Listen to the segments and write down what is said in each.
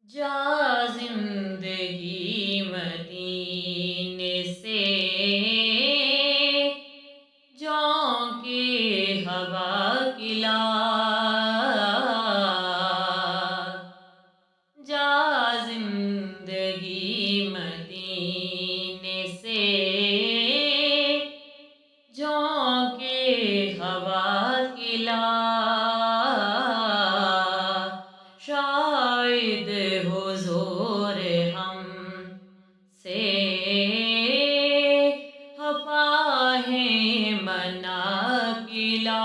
جا زندگی مدینے سے جونکے ہوا کلا جا زندگی مدینے سے جونکے ہوا کلا شاید حضور ہم سے خفا ہے مناقلا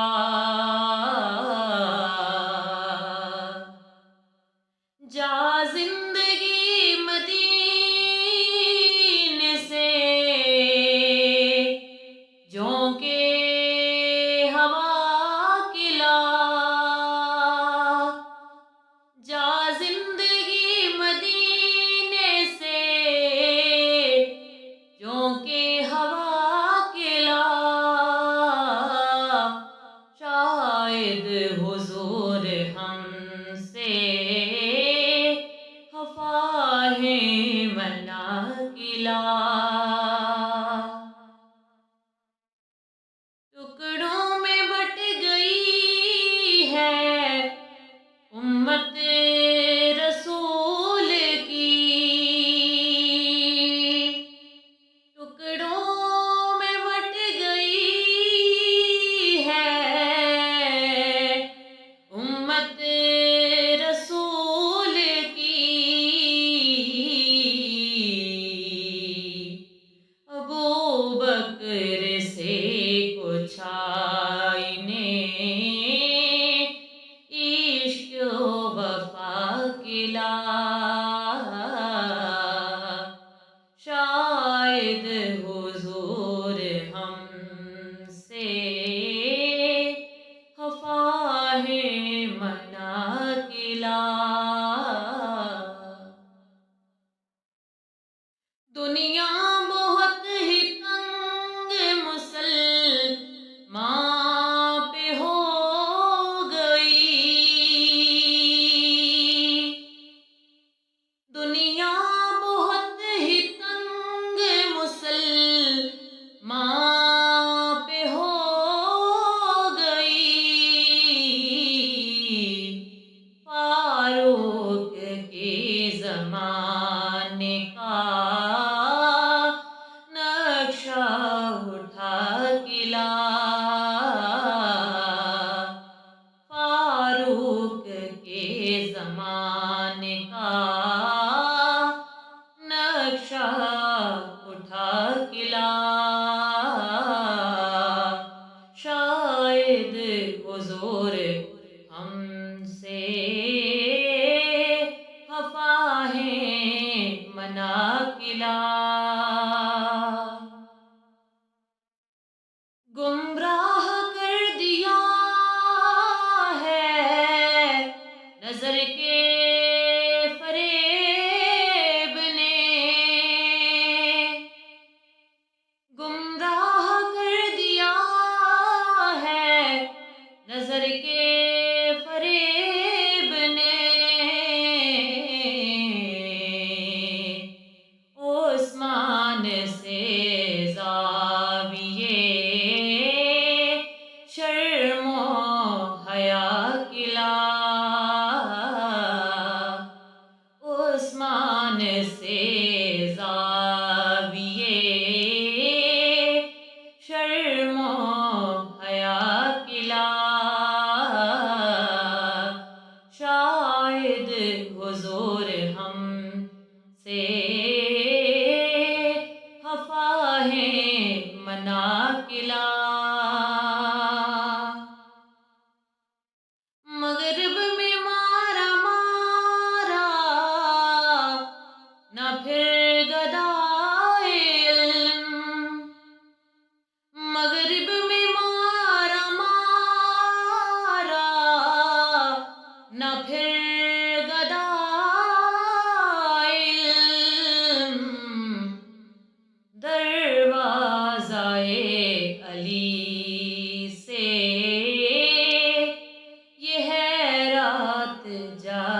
جا زندگی مدینے سے جونکے ہوا کلا جا زندگی مدینے سے جونکے ہوا کلا شاید حضور ہم سے خفا ہے مناقلا ٹکڑوں میں بٹ گئی ہے امت رسول کی ٹکڑوں میں بٹ گئی ہے امت رسول کی ابو بکر سے کچھ آئینے عشق و وفا کلا شاید حضور ہم سے خفا ہے مناقلا دنیا بہت ہی تنگ مسلمان پہ ہو گئی دنیا بہت ہی تنگ مسلمان پہ ہو گئی فاروق کے زمانے کا نقشہ اٹھا کلا فاروق کے زمانے کا نقشہ اٹھا کلا شاید حضور ہم سے خفا ہے مناقلا گمراہ کر دیا ہے نظر کے فریب نے گمراہ کر دیا ہے نظر کے فریب نے عثمان سے زاویے شرم و حیا کلا عثمان سے زاویے شرم و حیا کلا شاید حضور ہم سے خفا ہے مناقلا مغرب میں مارا مارا نہ پھر گدائے علم مغرب میں مارا مارا نہ پھر گدائے علم دروازۂ علی سے یہ ہے رات جا